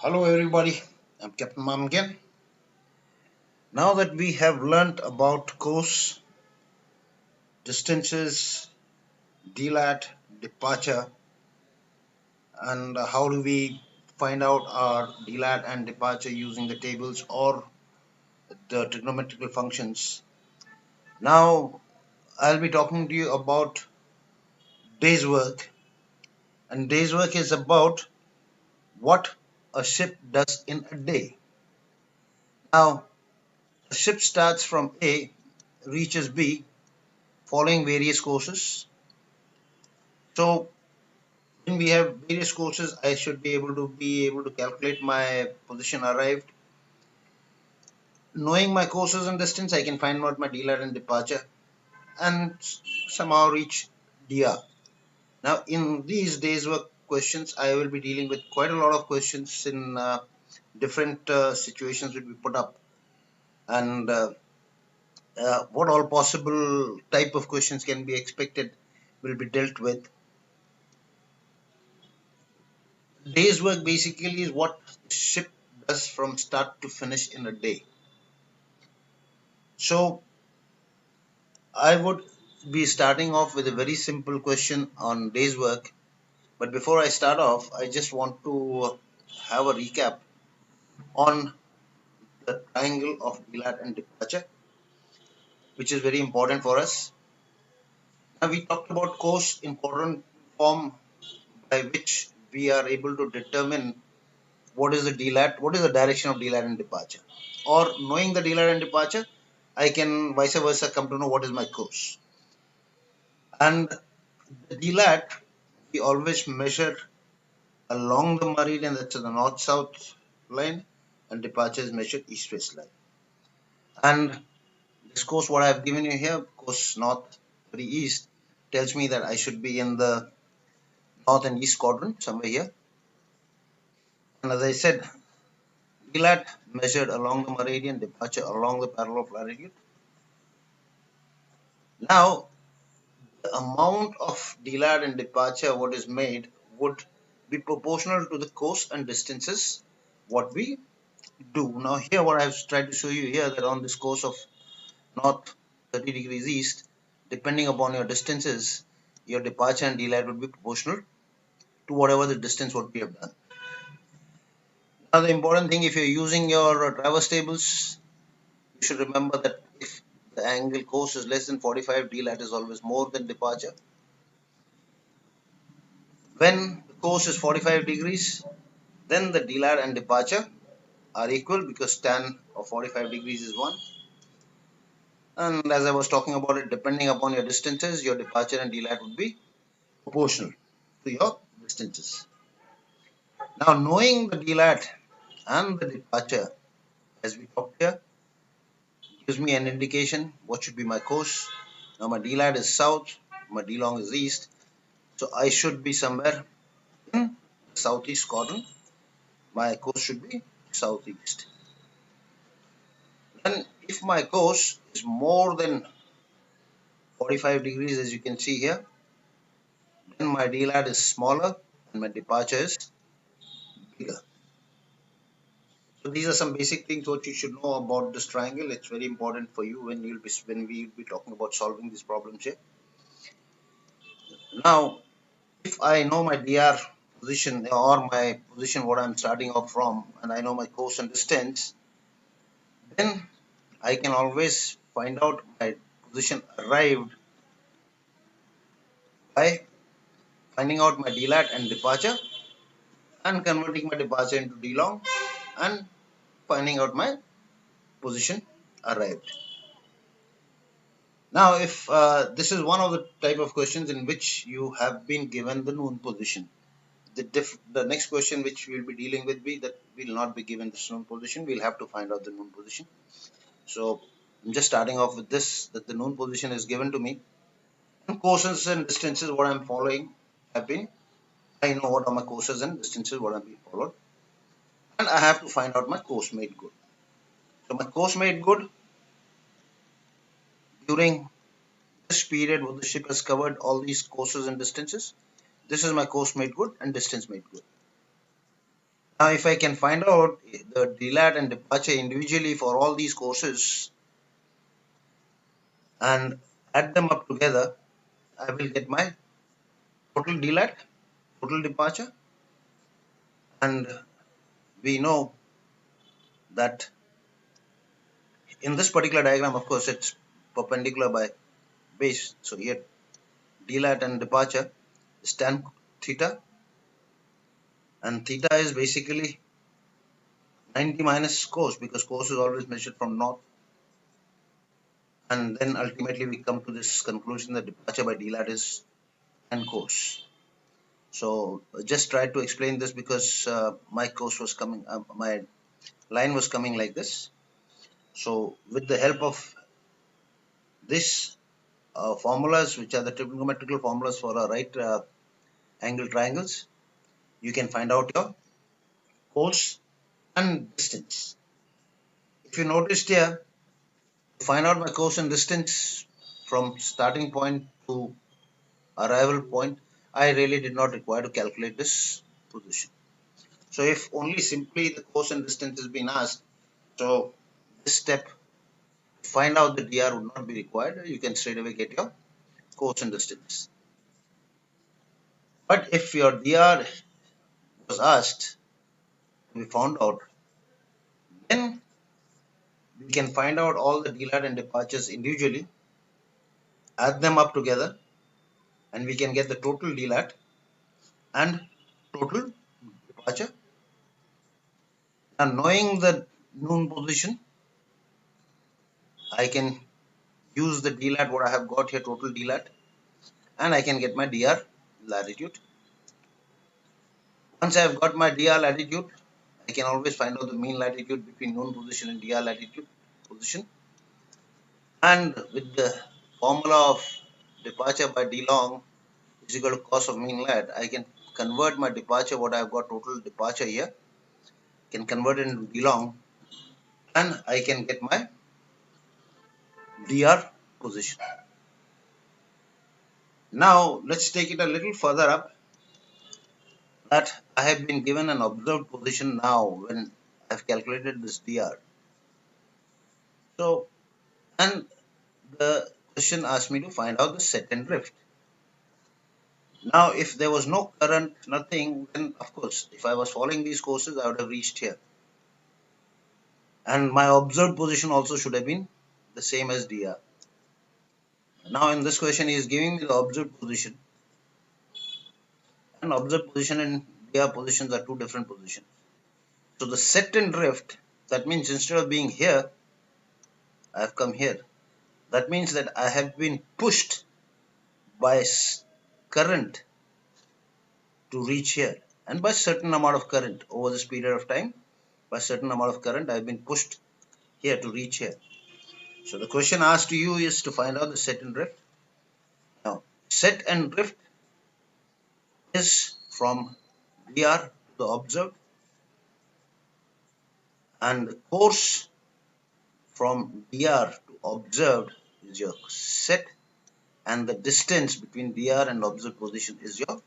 Hello everybody, I'm Captain Mam again. Now that we have learnt about course, distances, delat, departure, and how do we find out our delat and departure using the tables or the trigonometrical functions. Now I'll be talking to you about day's work, and day's work is about what a ship does in a day. Now a ship starts from A, reaches B, following various courses. So when we have various courses, I should be able to calculate my position arrived. Knowing my courses and distance, I can find out my delar and departure and somehow reach DR. Now, in these days work questions, I will be dealing with quite a lot of questions in different situations will be put up, and what all possible type of questions can be expected will be dealt with. Day's work basically is what the ship does from start to finish in a day. So I would be starting off with a very simple question on day's work. But before I start off, I just want to have a recap on the triangle of delat and departure, which is very important for us. Now we talked about course important form by which we are able to determine what is the delat, what is the direction of delat and departure. Or knowing the delat and departure, I can vice versa come to know what is my course. And the delat we always measure along the meridian, that's the north-south line, and departure is measured east-west line. And this course, what I've given you here, course north to the east, tells me that I should be in the north and east quadrant, somewhere here. And as I said, delat measured along the meridian, departure along the parallel of latitude. Now, the amount of delat and departure what is made would be proportional to the course and distances what we do. Now here what I've tried to show you here, that on this course of north 30 degrees east, depending upon your distances, your departure and delat would be proportional to whatever the distance what we have done. Now the important thing, if you're using your traverse tables, you should remember that if the angle course is less than 45, delat is always more than departure. When the course is 45 degrees, then the delat and departure are equal because tan of 45 degrees is 1. And as I was talking about it, depending upon your distances, your departure and delat would be proportional to your distances. Now, knowing the delat and the departure, as we talked here, gives me an indication what should be my course. Now, my delat is south, my delong is east, so I should be somewhere in the southeast quadrant. My course should be southeast. Then, if my course is more than 45 degrees, as you can see here, then my delat is smaller and my departure is bigger. So these are some basic things what you should know about this triangle. It's very important for you when we'll be talking about solving these problems here. Now, if I know my dr position or my position what I'm starting off from, and I know my course and distance, then I can always find out my position arrived by finding out my delat and departure and converting my departure into delong and finding out my position arrived. Now, if this is one of the type of questions in which you have been given the noon position, the next question which we'll be dealing with be that we'll not be given this noon position. We'll have to find out the noon position. So I'm just starting off with this, that the noon position is given to me. And courses and distances what I'm following have been, I know what are my courses and distances what have been followed. And I have to find out my course made good. So my course made good during this period where the ship has covered all these courses and distances. This is my course made good and distance made good. Now, if I can find out the delat and departure individually for all these courses and add them up together, I will get my total delat, total departure, and we know that in this particular diagram, of course, it's perpendicular by base. So here, delat and departure is tan theta, and theta is basically 90 minus cos, because cos is always measured from north. And then ultimately we come to this conclusion that departure by delat is tan cos. So just try to explain this because my course was coming, my line was coming like this. So with the help of this formulas, which are the trigonometrical formulas for right angle triangles, you can find out your cos and distance. If you noticed here, to find out my cos and distance from starting point to arrival point, I really did not require to calculate this position. So if only simply the cos and distance has been asked, so this step to find out the dr would not be required. You can straight away get your cos and distance. But if your dr was asked to be found out, then we can find out all the delat and departures individually, add them up together, and we can get the total delat and total departure. And knowing the noon position, I can use the delat what I have got here, total delat, and I can get my dr latitude. Once I have got my dr latitude, I can always find out the mean latitude between noon position and dr latitude position. And with the formula of departure by d long is equal to cos of mean lat, I can convert my departure, what I've got total departure here, can convert it into d long, and I can get my dr position. Now let's take it a little further up, that I have been given an observed position now when I've calculated this dr. So, and the question asked me to find out the set and drift. Now, if there was no current, nothing, then of course, if I was following these courses, I would have reached here. And my observed position also should have been the same as dr. Now, in this question, he is giving me the observed position. And observed position and dr positions are two different positions. So, the set and drift, that means instead of being here, I have come here. That means that I have been pushed by current to reach here, and by certain amount of current over this period of time, by certain amount of current, I've been pushed here to reach here. So the question asked to you is to find out the set and drift. Now, set and drift is from dr to the observed, and the course from dr to observed is your set, and the distance between dr and observed position is your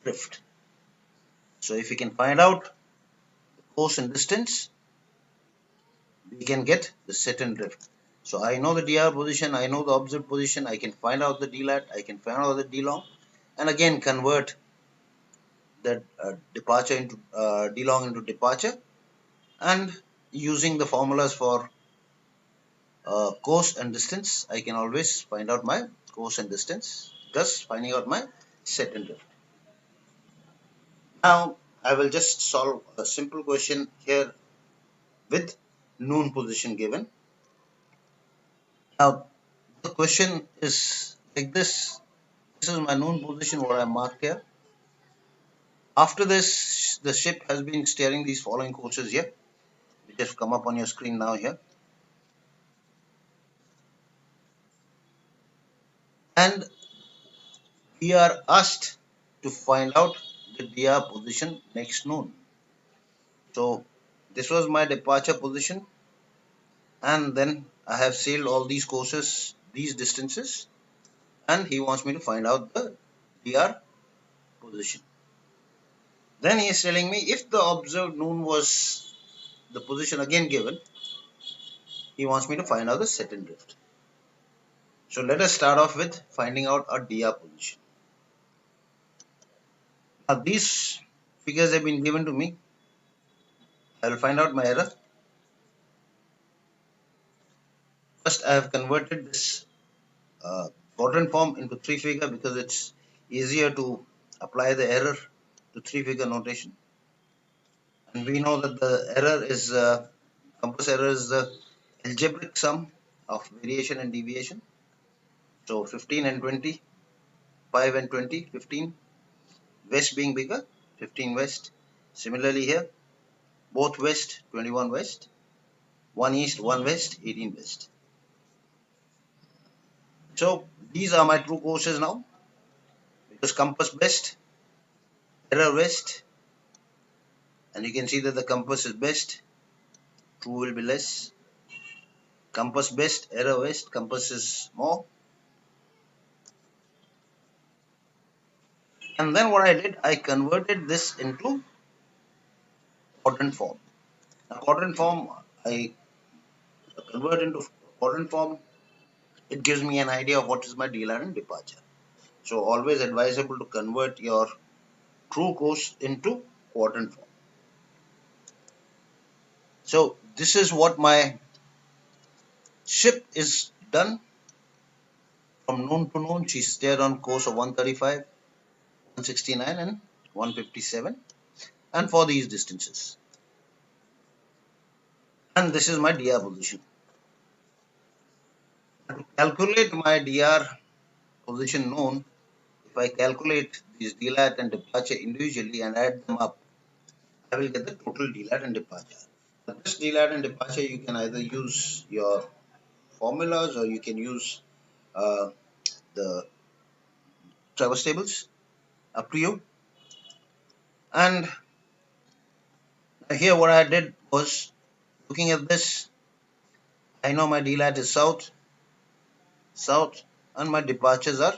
drift. So if you can find out the course and distance, we can get the set and drift. So I know the dr position, I know the observed position, I can find out the dlat, I can find out the d long, and again convert the departure into d long into departure, and using the formulas for course and distance, I can always find out my course and distance, thus finding out my set and drift. Now I will just solve a simple question here with noon position given. Now the question is like this. This is my noon position, what I marked here. After this, the ship has been steering these following courses here, which have come up on your screen now here. And we are asked to find out the dr position next noon. So this was my departure position, and then I have sailed all these courses, these distances, and he wants me to find out the dr position. Then he is telling me if the observed noon was the position again given, he wants me to find out the set and drift. So let us start off with finding out our DR position. Now these figures have been given to me. I will find out my error. First, I have converted this quadrant form into three figure because it's easier to apply the error to three figure notation. And we know that the error is compass error is the algebraic sum of variation and deviation. So 15 and 20, 5 and 20, 15, west being bigger, 15 west. Similarly here, both west, 21 west, one east, one west, 18 west. So these are my true courses now because compass west, error west, and you can see that the compass is best, true will be less. Compass best, error west, compass is more. And then what I did, I converted this into quadrant form. Now quadrant form, I convert into quadrant form, it gives me an idea of what is my delar and departure. So always advisable to convert your true course into quadrant form. So this is what my ship is done from noon to noon. She's there on course of 135, 169 and 157 and for these distances. And this is my DR position. To calculate my DR position known, if I calculate these delat and departure individually and add them up, I will get the total delat and departure. This delat and departure, you can either use your formulas or you can use uh, the traverse tables, up to you. And here what I did was looking at this, I know my delat is south, south, and my departures are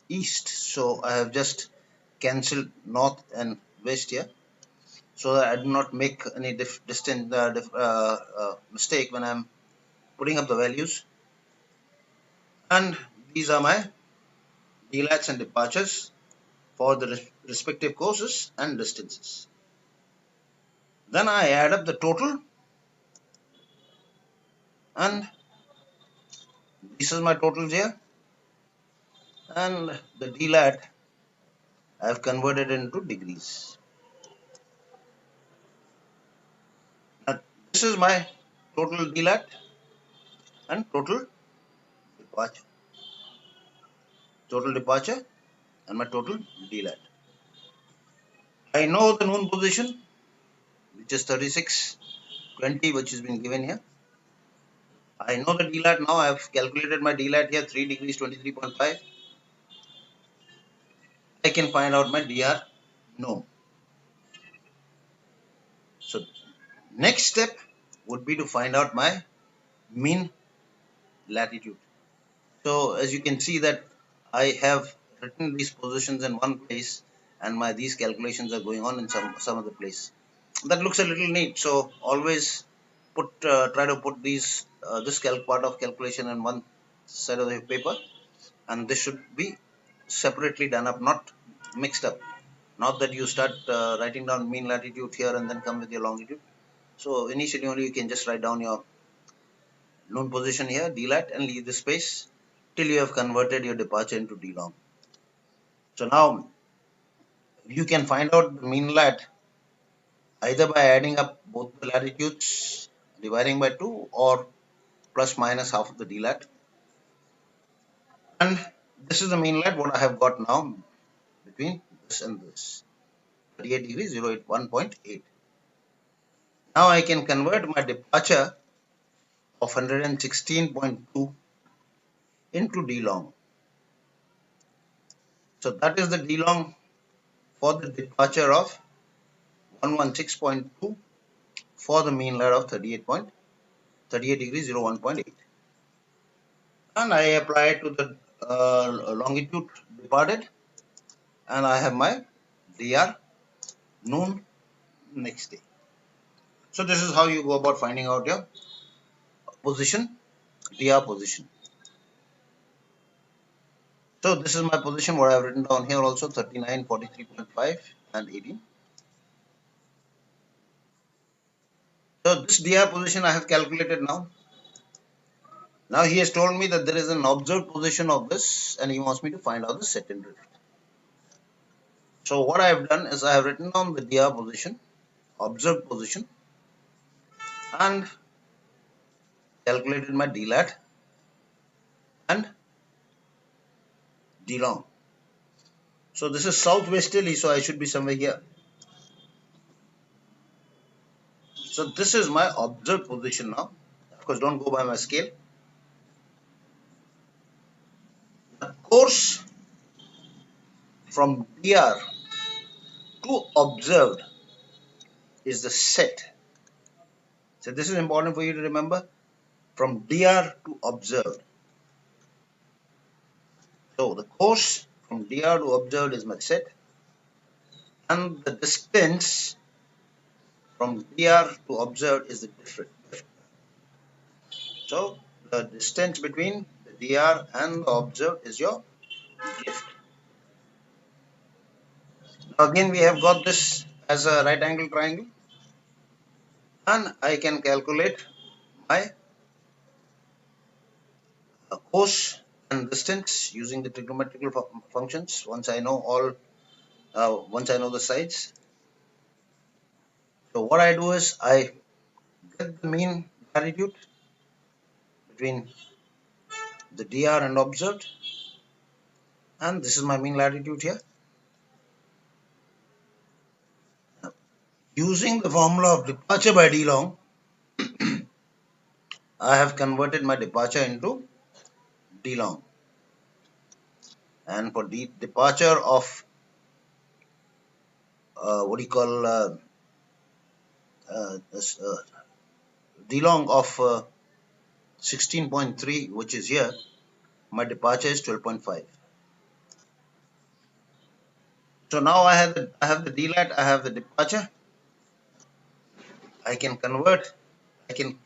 east. So I have just cancelled north and west here, so that I do not make any mistake when I'm putting up the values. And these are my delats and departures for the respective courses and distances. Then I add up the total, and this is my total here. And the delat I have converted into degrees. Now, this is my total delat and total departure. Total departure and my total delat. I know the noon position, which is 36.20, which has been given here. I know the delat now. I have calculated my delat here, 3 degrees 23.5. I can find out my DR no. So next step would be to find out my mean latitude. So as you can see that I have written these positions in one place and my these calculations are going on in some other place. That looks a little neat. So always try to put these this part of calculation in one side of the paper, and this should be separately done up, not mixed up. Not that you start writing down mean latitude here and then come with your longitude. So initially only you can just write down your known position here, dlat, and leave the space till you have converted your departure into d-long. So now you can find out the mean lat either by adding up both the latitudes, dividing by 2, or plus minus half of the dlat. And this is the mean lat what I have got now between this and this. 38 degrees 081.8. Now I can convert my departure of 116.2 into d long. So that is the d long for the departure of 116.2 for the mean lat of 38 degrees 01.8. And I apply it to the longitude departed, and I have my dr noon next day. So this is how you go about finding out your position, DR position. So this is my position, what I've written down here also, 39, 43.5 and 18. So this DR position I have calculated now. Now he has told me that there is an observed position of this and he wants me to find out the set and drift. So what I have done is I have written down the DR position, observed position, and calculated my D lat and D long. So this is southwesterly, so I should be somewhere here. So this is my observed position now. Of course, don't go by my scale. The course from DR to observed is the set. So this is important for you to remember, from DR to observed. So the course from DR to observed is my set, and the distance from DR to observed is the drift. So the distance between the DR and the observed is your drift. Now again we have got this as a right angle triangle, and I can calculate my course and distance using the trigonometrical functions once I know the sides. So what I do is I get the mean latitude between the DR and observed, and this is my mean latitude here. Now, using the formula of departure by D long, I have converted my departure into D long, and for the departure of what do you call D long of 16.3, which is here, my departure is 12.5. So now I have the D lat, I have the departure. I can convert, I can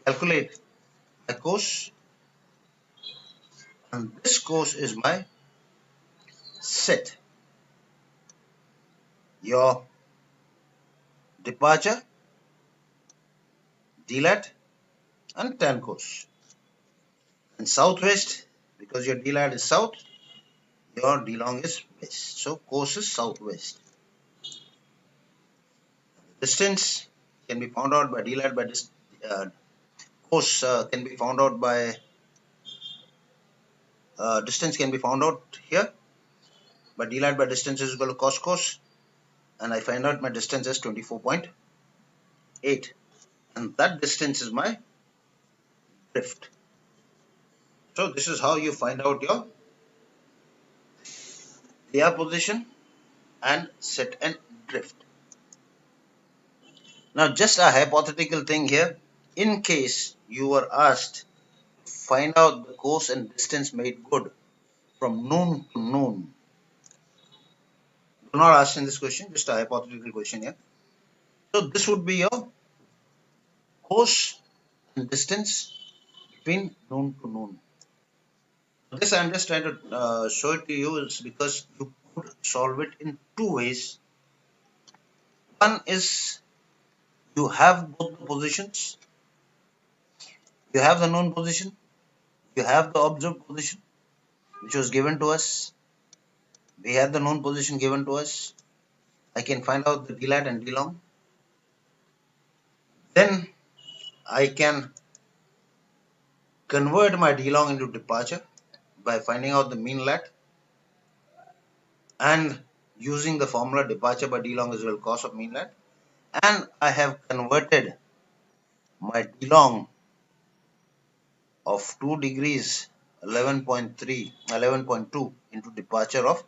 calculate my course, and this course is my set. Your departure, D lat, and tan course. And southwest, because your D lat is south, your D long is west. So course is southwest. Distance can be found out by D lat by course can be found out by distance can be found out here. But D lat by distance is equal to cos course, and I find out my distance is 24.8, and that distance is my drift. So this is how you find out your DR position and set and drift. Now just a hypothetical thing here. In case you were asked to find out the course and distance made good from noon to noon. Do not ask in this question, just a hypothetical question here. So this would be your course and distance between noon to noon. This I'm just trying to show it to you is because you could solve it in two ways. One is you have both the positions. You have the known position. You have the observed position, which was given to us. We have the known position given to us. I can find out the D lat and D long. Then I can convert my D long into departure by finding out the mean lat and using the formula departure by D long is equal to cos of mean lat. And I have converted my D long of 2 degrees 11.2 into departure of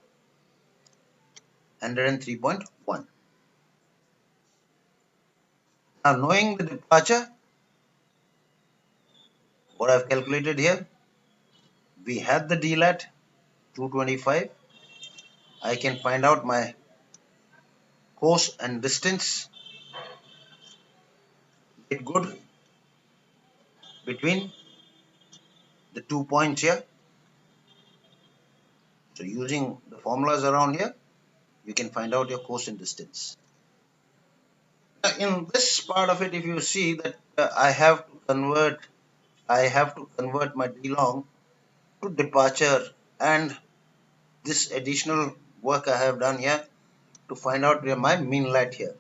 103.1. Now knowing the departure, what I've calculated here, we had the D lat 225. I can find out my course and distance get good between the 2 points here. So using the formulas around here, you can find out your course and distance. In this part of it, if you see that I have to convert my D long to departure, and this additional work I have done here to find out where my mean light here.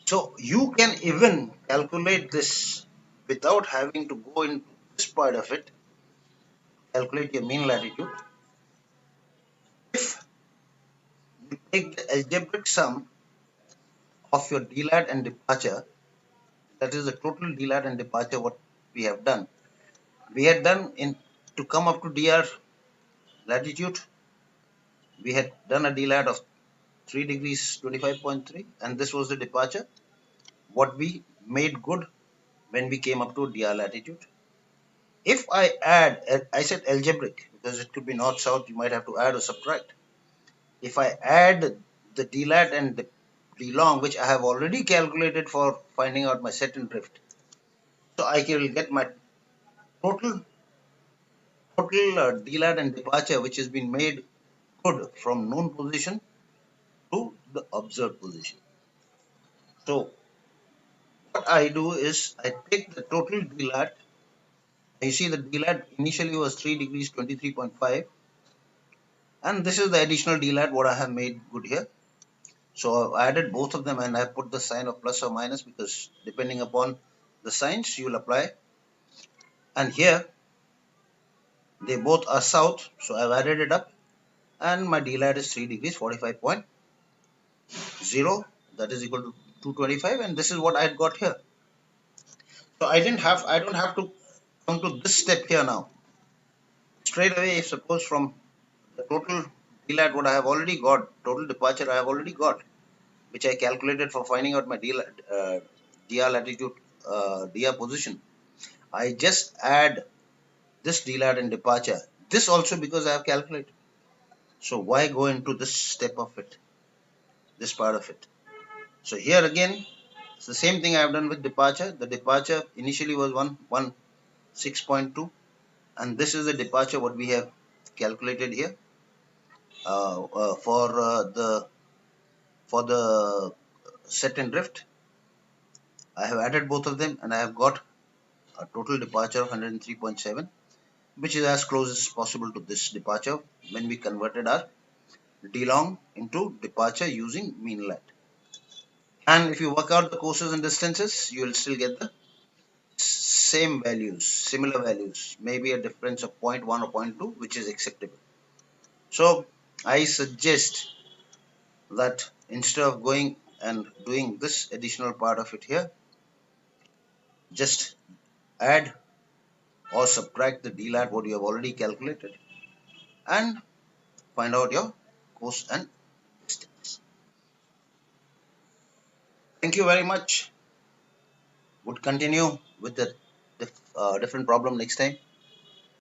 So you can even calculate this without having to go into this part of it, calculate your mean latitude. If you take the algebraic sum of your delat and departure, that is the total delat and departure what we have done. We had done in to come up to dr latitude, we had done a delat of 3 degrees 25.3, and this was the departure what we made good when we came up to dr latitude. If I add, I said algebraic because it could be north south, you might have to add or subtract. If I add the delat and the delong, which I have already calculated for finding out my set and drift, so I will get my total delat and departure, which has been made good from known position to the observed position. So what I do is I take the total delat. You see the delat initially was 3 degrees 23.5, and this is the additional delat what I have made good here. So I've added both of them and I put the sign of plus or minus because depending upon the signs you will apply. And here they both are south, so I've added it up, and my delat is 3 degrees 45.0, that is equal to 225, and this is what I got here. So I don't have to come to this step here now. Straight away, if suppose from the total delat what I have already got, total departure I have already got, which I calculated for finding out my dr latitude, dr position. I just add this delat and departure. This also because I have calculated. So why go into this step of it, this part of it? So here again, it's the same thing I have done with departure. The departure initially was 116.2, and this is the departure what we have calculated here for the set and drift. I have added both of them, and I have got a total departure of 103.7, which is as close as possible to this departure when we converted our D long into departure using mean light. And if you work out the courses and distances, you will still get the same values, similar values, maybe a difference of 0.1 or zero point 0.2, which is acceptable. So I suggest that instead of going and doing this additional part of it here, just add or subtract the DLAT what you have already calculated and find out your course and distance. Thank you very much. Would continue with the different problem next time.